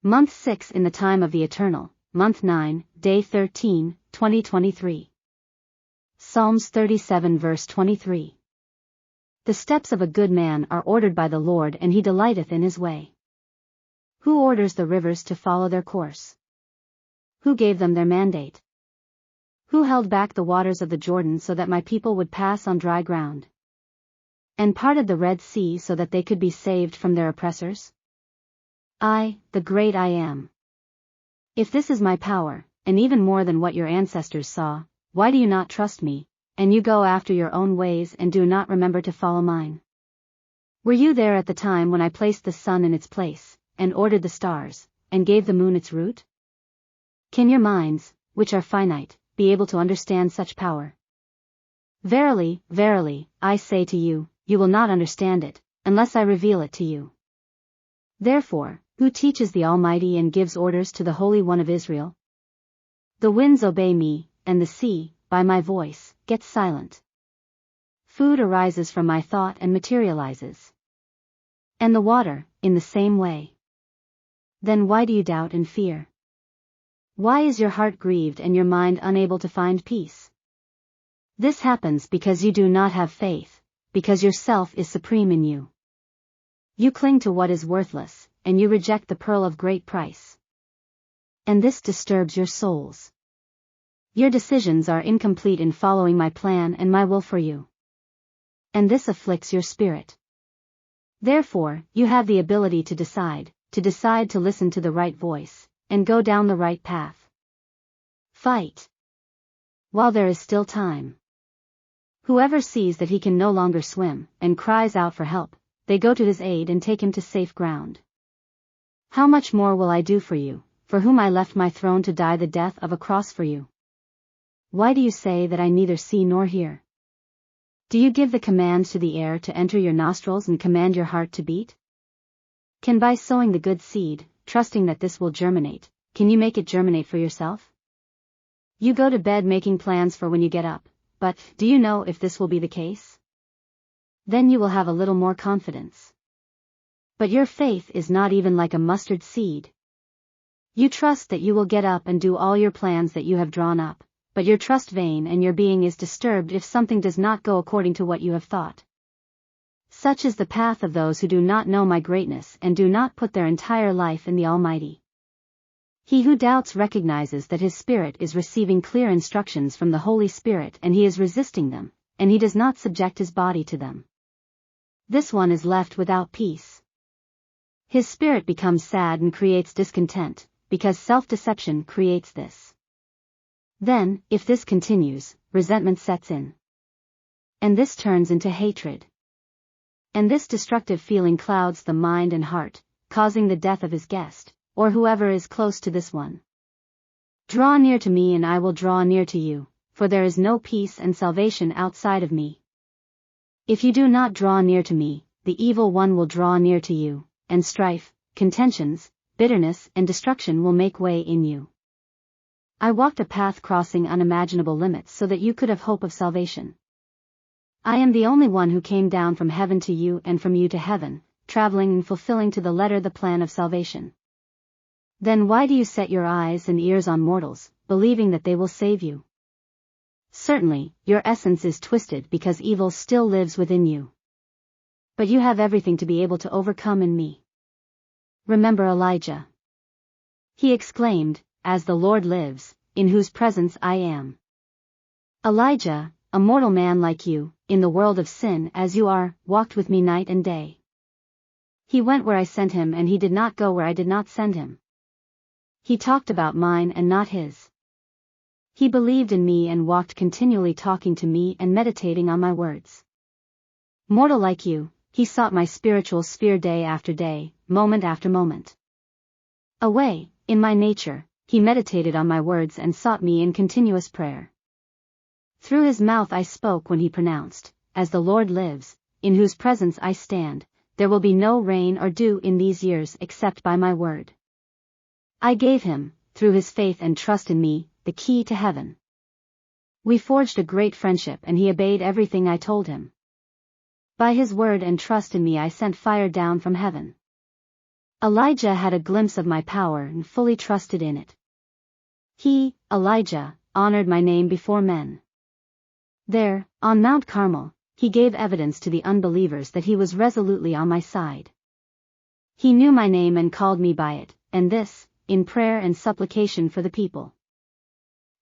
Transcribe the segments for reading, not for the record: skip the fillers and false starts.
Month 6 in the time of the Eternal, Month 9, Day 13, 2023. Psalms 37 verse 23. The steps of a good man are ordered by the Lord, and he delighteth in his way. Who orders the rivers to follow their course? Who gave them their mandate? Who held back the waters of the Jordan so that my people would pass on dry ground? And parted the Red Sea so that they could be saved from their oppressors? I, the great I am. If this is my power, and even more than what your ancestors saw, why do you not trust me, and you go after your own ways and do not remember to follow mine? Were you there at the time when I placed the sun in its place, and ordered the stars, and gave the moon its route? Can your minds, which are finite, be able to understand such power? Verily, verily, I say to you, you will not understand it, unless I reveal it to you. Therefore, who teaches the Almighty and gives orders to the Holy One of Israel? The winds obey me, and the sea, by my voice, gets silent. Food arises from my thought and materializes. And the water, in the same way. Then why do you doubt and fear? Why is your heart grieved and your mind unable to find peace? This happens because you do not have faith, because yourself is supreme in you. You cling to what is worthless, and you reject the pearl of great price. And this disturbs your souls. Your decisions are incomplete in following my plan and my will for you. And this afflicts your spirit. Therefore, you have the ability to decide to listen to the right voice, and go down the right path. Fight while there is still time. Whoever sees that he can no longer swim, and cries out for help, they go to his aid and take him to safe ground. How much more will I do for you, for whom I left my throne to die the death of a cross for you? Why do you say that I neither see nor hear? Do you give the commands to the air to enter your nostrils and command your heart to beat? Can by sowing the good seed, trusting that this will germinate, can you make it germinate for yourself? You go to bed making plans for when you get up, but do you know if this will be the case? Then you will have a little more confidence. But your faith is not even like a mustard seed. You trust that you will get up and do all your plans that you have drawn up, but your trust vain and your being is disturbed if something does not go according to what you have thought. Such is the path of those who do not know my greatness and do not put their entire life in the Almighty. He who doubts recognizes that his spirit is receiving clear instructions from the Holy Spirit and he is resisting them, and he does not subject his body to them. This one is left without peace. His spirit becomes sad and creates discontent, because self-deception creates this. Then, if this continues, resentment sets in. And this turns into hatred. And this destructive feeling clouds the mind and heart, causing the death of his guest, or whoever is close to this one. Draw near to me and I will draw near to you, for there is no peace and salvation outside of me. If you do not draw near to me, the evil one will draw near to you, and strife, contentions, bitterness and destruction will make way in you. I walked a path crossing unimaginable limits so that you could have hope of salvation. I am the only one who came down from heaven to you and from you to heaven, traveling and fulfilling to the letter the plan of salvation. Then why do you set your eyes and ears on mortals, believing that they will save you? Certainly, your essence is twisted because evil still lives within you. But you have everything to be able to overcome in me. Remember Elijah. He exclaimed, "As the Lord lives, in whose presence I am." Elijah, a mortal man like you, in the world of sin as you are, walked with me night and day. He went where I sent him and he did not go where I did not send him. He talked about mine and not his. He believed in me and walked continually talking to me and meditating on my words. Mortal like you, he sought my spiritual sphere day after day, moment after moment. Away, in my nature, he meditated on my words and sought me in continuous prayer. Through his mouth I spoke when he pronounced, "As the Lord lives, in whose presence I stand, there will be no rain or dew in these years except by my word." I gave him, through his faith and trust in me, the key to heaven. We forged a great friendship and he obeyed everything I told him. By his word and trust in me I sent fire down from heaven. Elijah had a glimpse of my power and fully trusted in it. He, Elijah, honored my name before men. There, on Mount Carmel, he gave evidence to the unbelievers that he was resolutely on my side. He knew my name and called me by it, and this, in prayer and supplication for the people.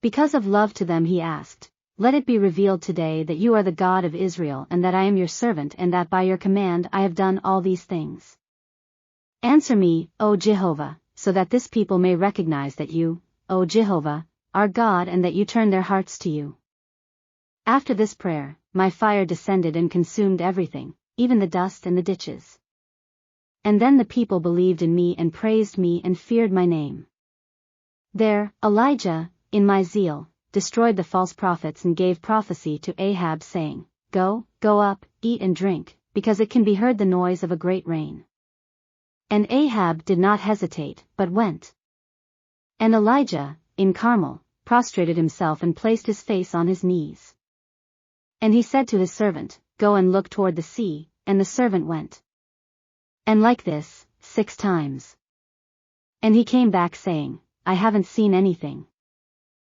Because of love to them he asked, "Let it be revealed today that you are the God of Israel and that I am your servant and that by your command I have done all these things. Answer me, O Jehovah, so that this people may recognize that you, O Jehovah, are God and that you turn their hearts to you." After this prayer, my fire descended and consumed everything, even the dust and the ditches. And then the people believed in me and praised me and feared my name. There, Elijah, in my zeal, destroyed the false prophets and gave prophecy to Ahab saying, Go up, eat and drink, because it can be heard the noise of a great rain." And Ahab did not hesitate, but went. And Elijah, in Carmel, prostrated himself and placed his face on his knees. And he said to his servant, "Go and look toward the sea," and the servant went. And like this, 6 times. And he came back saying, "I haven't seen anything."